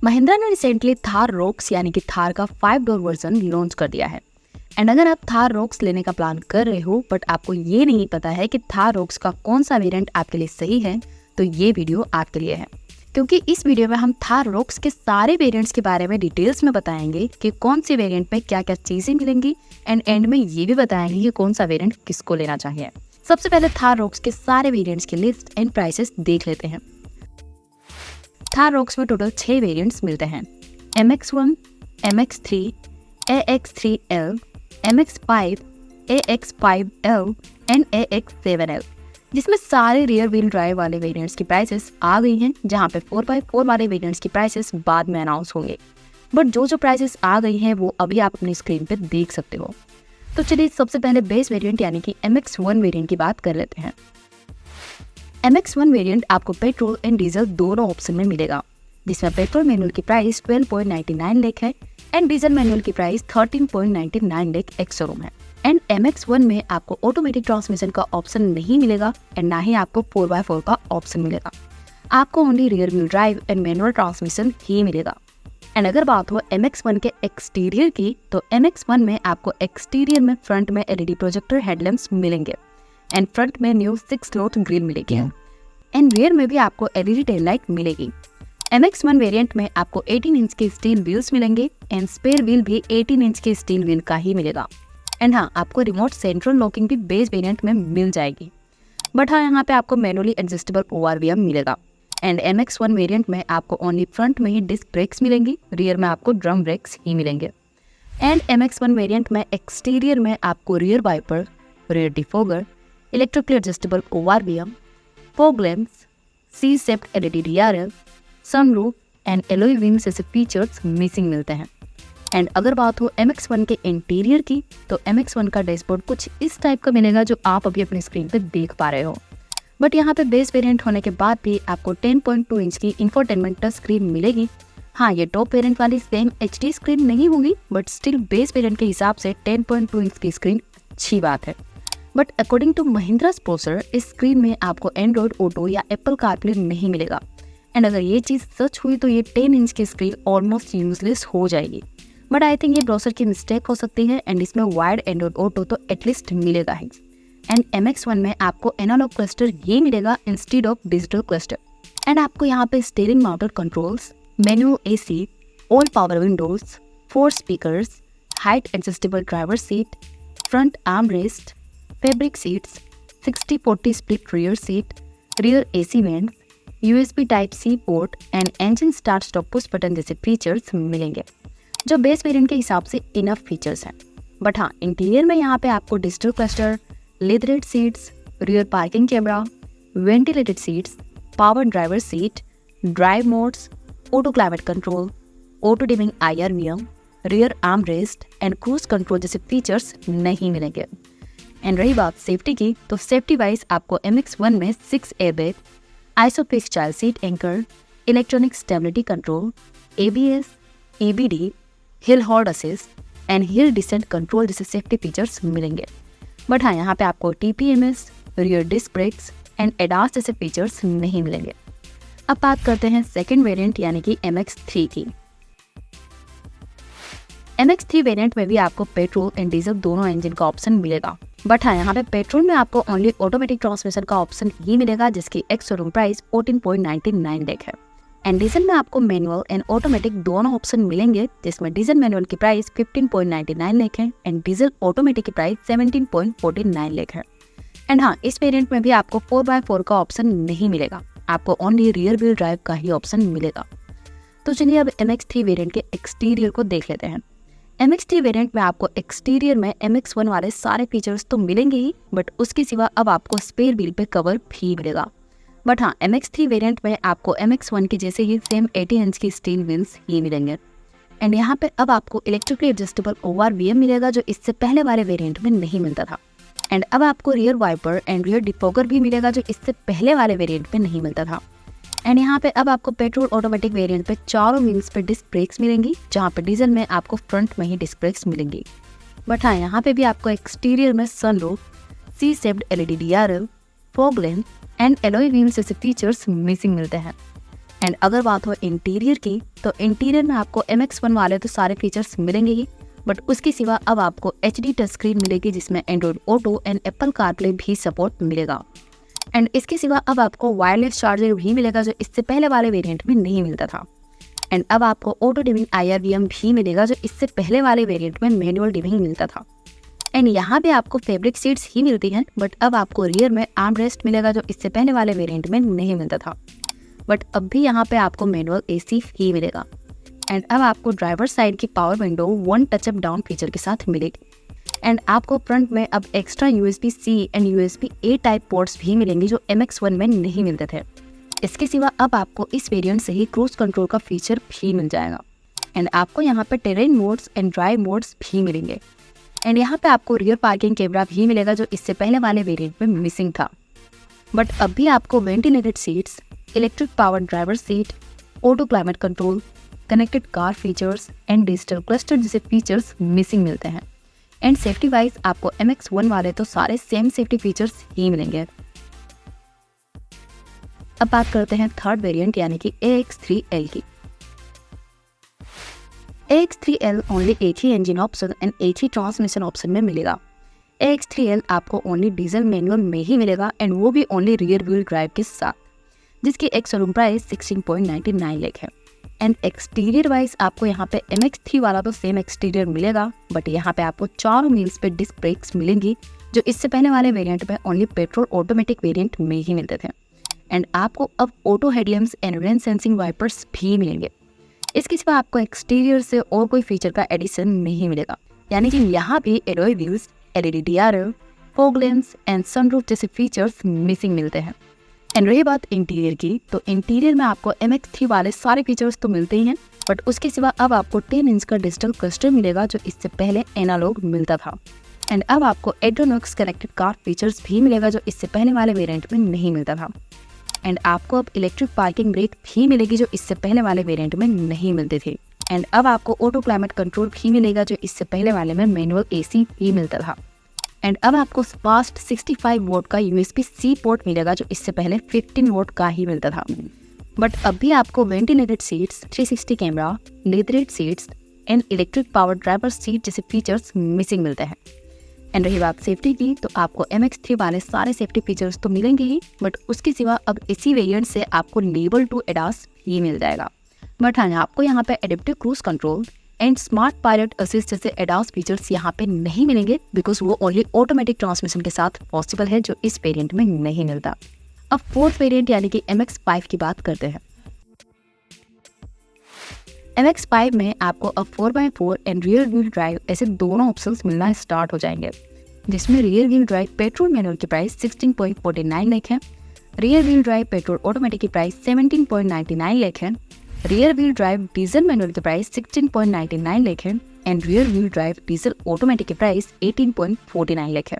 महिंद्रा ने recently Thar rocks यानी कि थार का 5 डोर वर्जन लॉन्च कर दिया है। एंड अगर आप थार रोक्स लेने का प्लान कर रहे हो बट आपको ये नहीं पता है कि थार रोक्स का कौन सा वेरिएंट आपके लिए सही है, तो ये वीडियो आपके लिए है, क्योंकि इस वीडियो में हम थार रोक्स के सारे वेरिएंट्स के बारे में डिटेल्स में बताएंगे कि कौन सी वेरिएंट में क्या क्या चीजें मिलेंगी एंड एंड में ये भी बताएंगे कि कौन सा वेरिएंट किसको लेना चाहिए। सबसे पहले थार रोक्स के सारे वेरिएंट्स की लिस्ट एंड प्राइसेस देख लेते हैं। थार रोक्स में टोटल 6 वेरिएंट्स मिलते हैं, MX1, MX3, AX3L, MX5, AX5L and AX7L, जिसमें सारे रियर व्हील ड्राइव वाले वेरिएंट्स की प्राइसेस आ गई हैं, जहां पे 4x4 वाले वेरिएंट्स की प्राइसेस बाद में अनाउंस होंगे। बट जो प्राइसेस आ गई हैं वो अभी आप अपनी स्क्रीन पे देख सकते हो। तो चलिए सबसे पहले बेस वेरिएंट यानी कि MX1 वेरिएंट की बात कर लेते हैं। MX1 वेरिएंट आपको पेट्रोल एंड डीजल दोनों ऑप्शन में मिलेगा, जिसमें पेट्रोल मैनुअल की प्राइस 12.99 लाख है एंड डीजल मैनुअल की प्राइस 13.99 लाख एक्स शोरूम है। एंड MX1 में आपको ऑटोमेटिक ट्रांसमिशन का ऑप्शन नहीं मिलेगा एंड ना ही आपको 4x4 का ऑप्शन मिलेगा। आपको only rear wheel drive and manual transmission ही मिलेगा। एंड अगर बात हो MX1 के एक्सटीरियर की, तो MX1 में आपको एक्सटीरियर में फ्रंट में LED प्रोजेक्टर हेडलैम्प्स मिलेंगे एंड फ्रंट में न्यू 6 स्लॉट ग्रिल मिलेगी एंड रियर में भी आपको LED टेल लाइट मिलेगी। MX1 वेरिएंट में आपको 18 इंच के स्टील व्हील्स मिलेंगे एंड स्पेयर व्हील भी 18 इंच के स्टील व्हील का ही मिलेगा। एंड हाँ, आपको रिमोट सेंट्रल लॉकिंग भी बेस वेरिएंट में मिल जाएगी। बट हाँ, यहाँ पे आपको मैनुअली एडजस्टेबल ORVM मिलेगा। एंड MX1 वेरिएंट में आपको ओनली फ्रंट में ही डिस्क ब्रेक्स मिलेंगी, रियर में आपको ड्रम ब्रेक्स ही मिलेंगे। एंड MX1 वेरिएंट में एक्सटीरियर में आपको rear wiper, rear defogger, electrically adjustable ORVM, fog lamps, C-shaped LED DRL, sunroof and alloy wheels जैसे फीचर्स मिसिंग मिलते हैं। एंड अगर बात हो MX1 के इंटीरियर की, तो MX1 का डैशबोर्ड कुछ इस टाइप का मिलेगा जो आप अभी अपनी स्क्रीन पे देख पा रहे हो। बट यहाँ पे बेस वेरिएंट होने के बाद भी आपको 10.2 इंच की इंफोटेनमेंट टच स्क्रीन मिलेगी। हाँ, ये टॉप वेरिएंट वाली सेम HD स्क्रीन नहीं होगी, बट स्टिल बेस वेरिएंट के हिसाब से 10.2 इंच की स्क्रीन अच्छी बात है। But according to Mahindra processor, इस स्क्रीन में आपको एंड्रॉइड ऑटो या एप्पल कारप्ले नहीं मिलेगा। एंड अगर ये चीज़ सच हुई तो ये 10 इंच की स्क्रीन ऑलमोस्ट यूजलेस हो जाएगी। बट आई थिंक ये ब्राउज़र की मिस्टेक हो सकती है एंड इसमें वायर्ड एंड्रॉइड ऑटो तो एटलीस्ट मिलेगा ही। एंड MX1 में आपको एनालॉग क्लस्टर ये मिलेगा instead of digital cluster. And आपको यहाँ पे steering mounted controls, manual AC, all power Windows, 4 speakers, height adjustable driver seat, front arm rest, fabric seats, 60-40 split rear seat, rear AC vents, USB Type-C port and engine start stop push button जैसे features मिलेंगे, जो base variant के हिसाब से enough features हैं। But हाँ, interior में यहाँ पे आपको digital cluster, लेदरेड seats, rear parking camera, ventilated seats, power driver seat, drive modes, auto climate control, auto dimming IRVM, rear arm rest and cruise control जैसे फीचर्स नहीं मिलेंगे। एंड रही बात सेफ्टी की, तो सेफ्टी वाइज आपको MX1 में 6 airbag, isofix child seat anchor, electronic stability control, ABS, EBD, hill hold assist and hill descent control जैसे सेफ्टी फीचर्स मिलेंगे। बट हाँ, यहाँ पे आपको TPMS, rear disc brakes and ADAS जैसे फीचर्स नहीं मिलेंगे। अब बात करते हैं सेकंड वेरिएंट यानी कि MX3 की। MX3 वेरिएंट में भी आपको पेट्रोल एंड डीजल दोनों इंजन का ऑप्शन मिलेगा। बट हाँ, यहाँ पे पेट्रोल में आपको ओनली ऑटोमेटिक ट्रांसमिशन का ऑप्शन ही मिलेगा, जिसकी एक्स शोरूम प्राइस 14.99 लाख है। एंड डीजल में आपको मैनुअल एंड ऑटोमेटिक दोनों ऑप्शन मिलेंगे, जिसमें डीजल मैनुअल की प्राइस 15.99 लाख है एंड डीजल ऑटोमेटिक की प्राइस 17.49 लाख है। एंड हाँ, इस वेरिएंट में भी आपको 4x4 का ऑप्शन नहीं मिलेगा, आपको ओनली रियर व्हील ड्राइव का ही ऑप्शन मिलेगा। तो चलिए अब MX3 वेरिएंट के एक्सटीरियर को देख लेते हैं। MX3 वेरिएंट में आपको एक्सटीरियर में MX1 वाले सारे फीचर्स तो मिलेंगे ही, बट उसके सिवा अब आपको स्पेयर व्हील पे कवर भी मिलेगा। बट हाँ, MX3 वेरिएंट में आपको MX1 की जैसे ही सेम 18 इंच की स्टील व्हील्स ही मिलेंगे। एंड यहाँ पे अब आपको इलेक्ट्रिकली एडजस्टेबल ORVM मिलेगा, जो इससे पहले वाले वेरिएंट में नहीं मिलता था। एंड अब आपको rear wiper and rear defogger भी मिलेगा, जो इससे पहले वाले वेरिएंट में नहीं मिलता था। एंड यहाँ पे अब आपको पेट्रोल ऑटोमेटिक वेरिएंट पे चारों व्हील्स पे डिस्क ब्रेक्स मिलेंगी, जहाँ पे डीजल में आपको फ्रंट में ही डिस्क ब्रेक्स मिलेंगी। बट हाँ, यहाँ पे भी आपको एक्सटीरियर में sunroof, C-shaped LED DRL, fog lamp and alloy wheels जैसे फीचर्स मिसिंग मिलते हैं। एंड अगर बात हो इंटीरियर की, तो इंटीरियर में आपको MX1 वाले तो सारे फीचर्स मिलेंगे ही, बट उसके सिवा अब आपको HD टच स्क्रीन मिलेगी जिसमें Android auto and Apple CarPlay भी सपोर्ट मिलेगा। एंड इसके सिवा अब आपको वायरलेस चार्जर भी मिलेगा जो इससे पहले वाले वेरिएंट में नहीं मिलता था। एंड अब आपको ऑटो डिमिंग IRVM भी मिलेगा जो इससे पहले वाले वेरिएंट में मैनुअल डिमिंग मिलता था। एंड यहाँ पे आपको फैब्रिक सीट्स ही मिलती हैं, बट अब आपको रियर में आर्म रेस्ट मिलेगा जो इससे पहले वाले वेरिएंट में नहीं मिलता था। बट अब भी यहाँ पे आपको मैनुअल AC ही मिलेगा। एंड अब आपको ड्राइवर साइड की power window 1 touch up down feature के साथ मिलेगी। एंड आपको फ्रंट में अब extra USB-C and USB-A type ports भी मिलेंगे जो MX1 में नहीं मिलते थे। इसके सिवा अब आपको इस वेरिएंट से ही क्रूज कंट्रोल का फीचर भी मिल जाएगा। एंड आपको यहाँ पे terrain modes and drive modes भी मिलेंगे। एंड यहाँ पे आपको रियर पार्किंग कैमरा भी मिलेगा जो इससे पहले वाले वेरिएंट में मिसिंग था। बट अब भी आपको ventilated seats, electric power driver seat, auto climate control, connected car features and digital cluster जैसे फीचर्स मिसिंग मिलते हैं। एंड सेफ्टी वाइज आपको MX1 वाले तो सारे सेम सेफ्टी फीचर्स ही मिलेंगे। अब बात करते हैं थर्ड वेरिएंट यानी कि AX3L की। AX3L ओनली एक ही इंजन ऑप्शन एंड एक ही ट्रांसमिशन ऑप्शन में मिलेगा। AX3L आपको ओनली डीजल मैनुअल में ही मिलेगा एंड वो भी ओनली रियर व्हील ड्राइव के साथ, जिसकी एक शोरूम प्राइस 16.99 लाख है। एंड एक्सटीरियर वाइज आपको यहाँ पे MX3 वाला तो सेम एक्सटीरियर मिलेगा, बट यहाँ पे आपको चारों व्हील्स पे डिस्क ब्रेक्स मिलेंगी जो इससे पहले वाले वेरिएंट में ओनली पेट्रोल ऑटोमेटिक वेरिएंट में ही मिलते थे। एंड आपको अब auto headlamps and rain sensing wipers भी मिलेंगे। इसके सिवा आपको एक्सटीरियर से और कोई फीचर का एडिशन नहीं मिलेगा, यानी कि यहाँ भी alloy wheels, LED DRL, fog lamps and sunroof जैसे फीचर्स मिसिंग मिलते हैं। एंड रही बात इंटीरियर की, तो इंटीरियर में आपको MX3 वाले सारे फीचर्स तो मिलते ही हैं, बट उसके सिवा अब आपको 10 इंच का डिजिटल क्लस्टर मिलेगा जो इससे पहले एनालॉग मिलता था। एंड अब आपको एड्रोनॉक्स कनेक्टेड कार फीचर्स भी मिलेगा जो इससे पहले वाले वेरिएंट में नहीं मिलता था। एंड आपको अब इलेक्ट्रिक पार्किंग ब्रेक भी मिलेगी जो इससे पहले वाले वेरिएंट में नहीं मिलते थे। एंड अब आपको ऑटो क्लाइमेट कंट्रोल भी मिलेगा जो इससे पहले वाले में मैनुअल AC भी मिलता था। एंड अब आपको फास्ट 65 वोल्ट का USB-C पोर्ट मिलेगा जो इससे पहले 15 वोल्ट का ही मिलता था। बट अब भी आपको ventilated seats, 360 camera, leatherette seats and electric power driver seat जैसे फीचर्स मिसिंग मिलते हैं। एंड रही बात सेफ्टी की, तो आपको MX3 वाले सारे सेफ्टी फीचर्स तो मिलेंगे ही, बट उसके सिवा अब इसी वेरिएंट से आपको लेवल 2 ADAS ही मिल जाएगा। बट हाँ, आपको यहाँ पे adaptive cruise control and smart pilot assist जैसे ADAS फीचर्स यहाँ पे नहीं मिलेंगे, बिकॉज वो ओनली ऑटोमेटिक ट्रांसमिशन के साथ पॉसिबल है जो इस वेरिएंट में नहीं मिलता। अब फोर्थ वेरिएंट यानी कि MX5 की बात करते हैं। MX5 में आपको अब 4x4 and rear wheel drive ऐसे दोनों ऑप्शंस मिलना स्टार्ट हो जाएंगे, जिसमें rear wheel drive petrol manual की प्राइस 16.49 लाख है, rear wheel drive petrol automatic की प्राइस 17.99 लाख है, rear wheel drive diesel manual की प्राइस 16.99 लाख है and rear wheel drive diesel automatic की प्राइस 18.49 लाख है।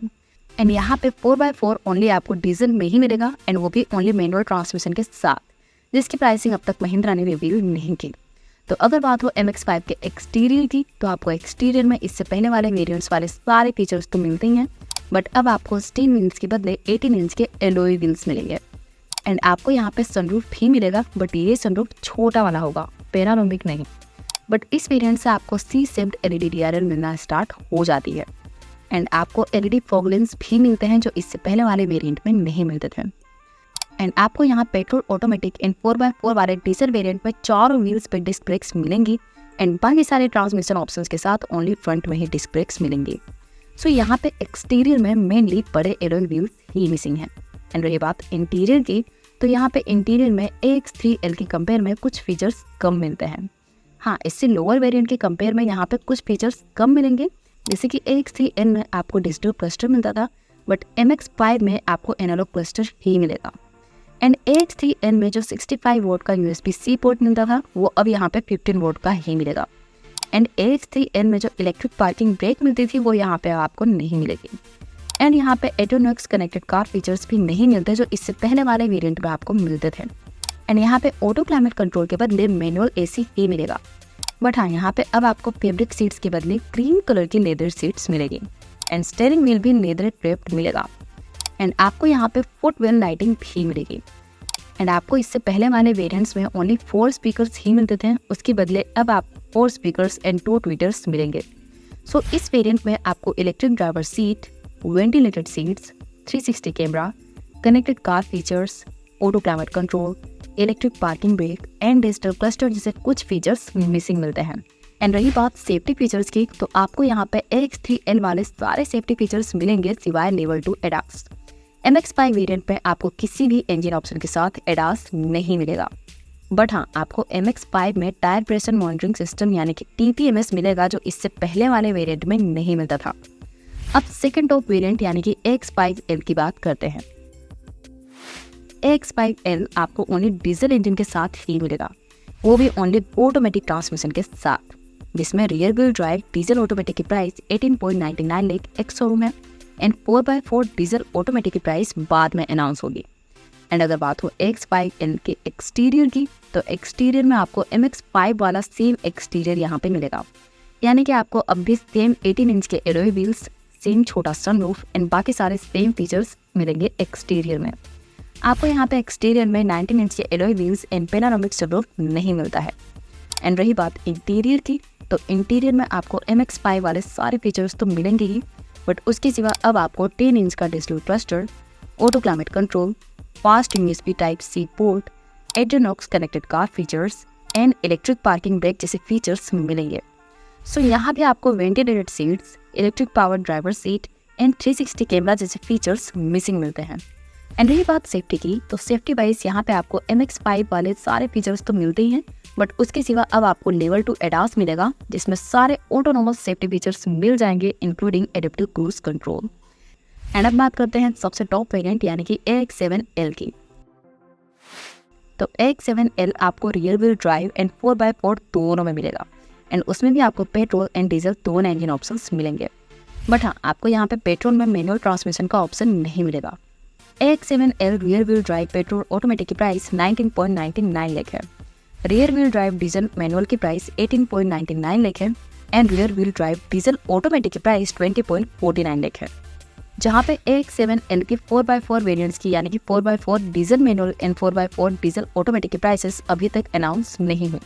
एंड यहाँ पे 4x4 ओनली आपको डीजल में ही मिलेगा एंड वो भी ओनली मैनुअल ट्रांसमिशन के साथ, जिसकी प्राइसिंग अब तक महिंद्रा ने रिवील नहीं की। तो अगर बात हो MX5 के एक्सटीरियर की, तो आपको एक्सटीरियर में इससे पहले वाले वेरिएंट्स वाले सारे फीचर्स तो मिलते ही हैं, बट अब आपको स्टील व्हील्स के बदले 18 इंच के एलॉय व्हील्स मिलेंगे। एंड आपको यहाँ पे सनरूफ भी मिलेगा, बट ये सनरूफ छोटा वाला होगा, पैनारोमिक नहीं। बट इस वेरिएंट से आपको C-shaped LED DRL मिलना स्टार्ट हो जाती है। एंड आपको LED फॉग लैंप्स भी मिलते हैं जो इससे पहले वाले वेरिएंट में नहीं मिलते थे। एंड आपको यहाँ पेट्रोल ऑटोमेटिक एंड 4x4 वाले डीजल वेरिएंट में चारों व्हील्स पे डिस्क ब्रेक्स मिलेंगी एंड बाकी सारे ट्रांसमिशन ऑप्शंस के साथ ओनली फ्रंट में ही डिस्क ब्रेक्स मिलेंगी। सो यहाँ पे एक्सटीरियर में मेनली बड़े एलॉय व्हील्स ही मिसिंग हैं। एंड रही बात इंटीरियर की, तो यहाँ पे इंटीरियर में AX3L के कंपेयर में कुछ फीचर्स कम मिलते हैं। हाँ, इससे लोअर वेरिएंट के कंपेयर में यहाँ पे कुछ फीचर्स कम मिलेंगे, जैसे कि AX3L में आपको डिजिटल क्लस्टर मिलता था, बट MX5 में आपको एनालॉग क्लस्टर ही मिलेगा। एंड AX3L में जो 65 वोल्ट का USB-C पोर्ट मिलता था, वो अब यहाँ पे 15 वोल्ट का ही मिलेगा। एंड AX3L में जो इलेक्ट्रिक पार्किंग ब्रेक मिलती थी, वो यहाँ पे आपको नहीं मिलेगी। एंड यहाँ पे एड्रोनॉक्स कनेक्टेड कार फीचर्स भी नहीं मिलते जो इससे पहले वाले वेरिएंट में आपको मिलते थे। एंड यहाँ पे ऑटो क्लाइमेट कंट्रोल के बदले मैनुअल AC ही मिलेगा। बट हाँ, यहाँ पे अब आपको फैब्रिक सीट्स के बदले क्रीम कलर की लेदर सीट्स मिलेगी एंड स्टीयरिंग व्हील भी लेदर ड्रेप्ड मिलेगा। एंड आपको यहाँ पे फुट व्हील लाइटिंग भी मिलेगी। एंड आपको इससे पहले वाले वेरिएंट्स में ओनली 4 स्पीकर्स ही मिलते थे, उसके बदले अब आप 4 स्पीकर्स एंड 2 ट्वीटर्स मिलेंगे। सो इस वेरिएंट में आपको electric driver seat, ventilated seats, 360 camera, connected car features, auto climate control, electric parking brake and digital cluster जैसे कुछ फीचर्स मिसिंग मिलते हैं। एंड रही बात सेफ्टी फीचर्स की, तो आपको यहाँ पे AX3L वाले सारे सेफ्टी फीचर्स मिलेंगे सिवाय लेवल 2 ADAS। MX-5 वेरिएंट में आपको किसी भी इंजन ऑप्शन के साथ ADAS नहीं मिलेगा, बट हाँ आपको MX-5 में टायर प्रेशर मॉनिटरिंग सिस्टम यानी कि TPMS मिलेगा, जो इससे पहले वाले वेरिएंट में नहीं मिलता था। अब सेकंड टॉप वेरिएंट यानी कि AX5L की बात करते हैं। AX5L आपको ओनली डीजल इंजन के साथ ही मिलेगा, वो भी ओनली ऑटोमेटिक ट्रांसमिशन के साथ, जिसमें rear wheel drive diesel automatic की प्राइस 18.99 लाख एक्स शोरूम है एंड 4x4 डीजल ऑटोमेटिक की प्राइस बाद में अनाउंस होगी। एंड अगर बात हो AX5L के एक्सटीरियर की, तो एक्सटीरियर में आपको MX-5 वाला सेम एक्सटीरियर यहाँ पे मिलेगा, यानी कि आपको अब भी सेम 18 इंच के एलॉय व्हील्स, सेम छोटा सनरूफ एंड बाकी सारे सेम फीचर्स मिलेंगे एक्सटीरियर में। आपको यहाँ पे एक्सटीरियर में 19 इंच के alloy wheels and panoramic sunroof नहीं मिलता है। एंड रही बात इंटीरियर की, तो इंटीरियर में आपको MX-5 वाले सारे फीचर्स तो मिलेंगे ही, बट उसके सिवा अब आपको 10 इंच का digital cluster, auto climate control, fast USB Type-C port, एड्रेनॉक्स connected car features and electric parking brake जैसे फीचर्स मिलेंगे। सो यहाँ भी आपको ventilated seats, electric power driver seat and 360 camera जैसे फीचर्स मिसिंग मिलते हैं। एंड रही बात सेफ्टी की, तो सेफ्टी वाइज यहाँ पे आपको MX-5 वाले सारे फीचर्स तो मिलते ही हैं, बट उसके सिवा अब आपको लेवल 2 ADAS मिलेगा, जिसमें सारे ऑटोनोमस सेफ्टी फीचर्स मिल जाएंगे including adaptive cruise control. And अब बात करते हैं सबसे टॉप वेरिएंट यानी कि AX7L की। तो AX7L आपको rear wheel drive and 4x4 दोनों में मिलेगा, एंड उसमें भी आपको पेट्रोल एंड डीजल दोनों इंजन ऑप्शंस मिलेंगे, बट हाँ आपको यहाँ पे पेट्रोल में मैनुअल ट्रांसमिशन का ऑप्शन नहीं मिलेगा। AX7L rear wheel drive petrol automatic की प्राइस 19.99 लाख है, rear wheel drive diesel manual की प्राइस 18.99 लाख है and rear wheel drive diesel automatic की प्राइस 20.49 लाख है। जहाँ पे AX7L की 4x4 वेरिएंट्स की यानी कि 4x4 diesel manual and 4x4 diesel automatic की प्राइसेस अभी तक अनाउंस नहीं हुई।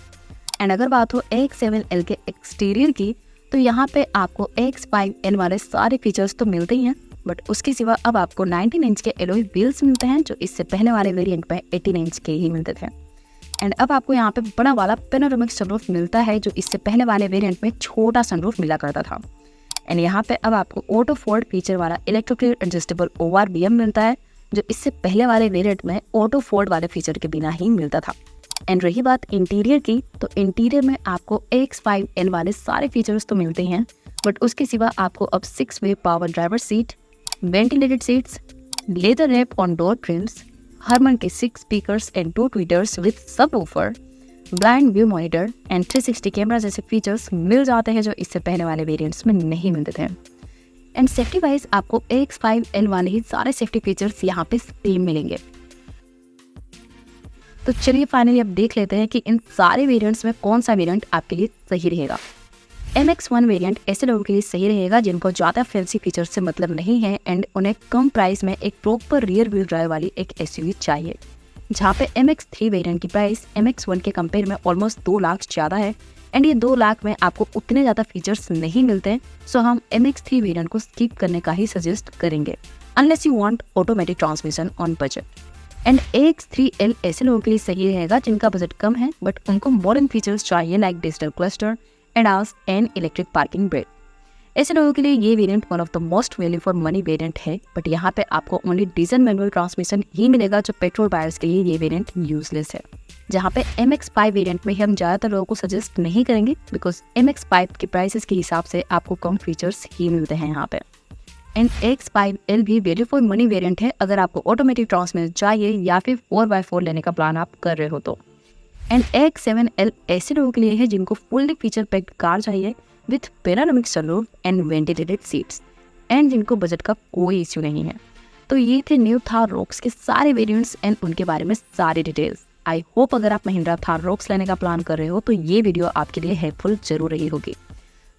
एंड अगर बात हो AX7L के एक्सटीरियर की, तो यहाँ पे आपको AX5L वाले सारे फीचर्स तो मिलते ही हैं, बट उसके सिवा अब आपको 19 इंच के एलॉय व्हील्स मिलते हैं, जो इससे पहले वाले वेरिएंट में 18 इंच के ही मिलते थे। एंड अब आपको यहाँ पे बड़ा वाला पैनोरामिक सनरूफ मिलता है, जो इससे पहले वाले वेरिएंट में छोटा सनरूफ मिला करता था। एंड यहाँ पे अब आपको ऑटो फोल्ड फीचर वाला इलेक्ट्रिकली एडजस्टेबल ORVM मिलता है, जो इससे पहले वाले वेरिएंट में ऑटो फोल्ड वाले फीचर के बिना ही मिलता था। एंड रही बात इंटीरियर की, तो इंटीरियर में आपको AX5L वाले सारे फीचर्स तो मिलते हैं, बट उसके सिवा आपको अब 6-वे power driver seat, ventilated seats, leather wrap on door trims, Harman के 6 speakers and 2 tweeters with subwoofer, blind view monitor and 360 camera जैसे फीचर्स मिल जाते हैं, जो इससे पहले वाले वेरिएंट्स में नहीं मिलते थे। एंड सेफ्टी वाइज आपको AX5L वाले ही सारे सेफ्टी फीचर्स यहाँ पे सेम मिलेंगे। तो चलिए फाइनली अब देख लेते हैं कि इन सारे वेरिएंट्स में कौन सा वेरिएंट आपके लिए सही रहेगा। MX-1 वेरिएंट ऐसे लोगों के लिए सही रहेगा जिनको ज़्यादा फैंसी फीचर्स से मतलब नहीं है एंड उन्हें कम प्राइस में एक प्रॉपर रियर व्हील ड्राइव वाली एक SUV चाहिए। जहाँ पे MX-3 वेरिएंट की प्राइस MX-1 के कंपेयर में ऑलमोस्ट 2 लाख ज़्यादा है एंड ये 2 लाख में आपको उतने ज़्यादा फीचर्स नहीं मिलते, सो हम MX-3 वेरिएंट को स्किप करने का ही सजेस्ट करेंगे unless you want automatic transmission on budget. And AX3L ऐसे लोगों के लिए सही रहेगा जिनका बजट कम है बट उनको मॉडर्न फीचर्स चाहिए like digital cluster, ADAS and electric parking brake. ऐसे लोगों के लिए ये variant one of the most value for money variant है, बट यहाँ पे आपको ओनली डीजल मैनुअल ट्रांसमिशन ही मिलेगा, जो पेट्रोल बायर्स के लिए ये वेरिएंट यूजलेस है। जहाँ पे MX-5 वेरिएंट में हम ज़्यादातर लोगों को सजेस्ट नहीं करेंगे बिकॉज MX-5 के प्राइसेस के हिसाब से आपको कम फीचर्स ही मिलते हैं यहाँ पे। एंड AX5L भी वैल्यू फॉर मनी वेरिएंट है अगर आपको ऑटोमेटिक ट्रांसमिशन चाहिए या फिर 4x4 लेने का प्लान आप कर रहे हो तो। एंड AX7L ऐसे लोगों के लिए है जिनको फुल्ली फीचर पैक्ड कार चाहिए with panoramic sunroof and ventilated seats and जिनको बजट का कोई इश्यू नहीं है। तो ये थे न्यू थार रॉक्स के सारे वेरिएंट्स एंड उनके बारे में सारी डिटेल्स। आई होप अगर आप महिंद्रा थार रॉक्स लेने का प्लान कर रहे हो तो ये वीडियो आपके लिए हेल्पफुल जरूर रही होगी।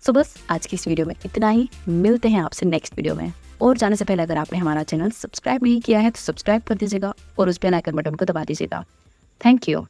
सो बस आज की इस वीडियो में इतना ही। मिलते हैं आपसे नेक्स्ट वीडियो में। और जाने से पहले अगर आपने हमारा चैनल सब्सक्राइब नहीं किया है तो सब्सक्राइब कर दीजिएगा और उस बेल आइकन बटन को दबा दीजिएगा। Thank you.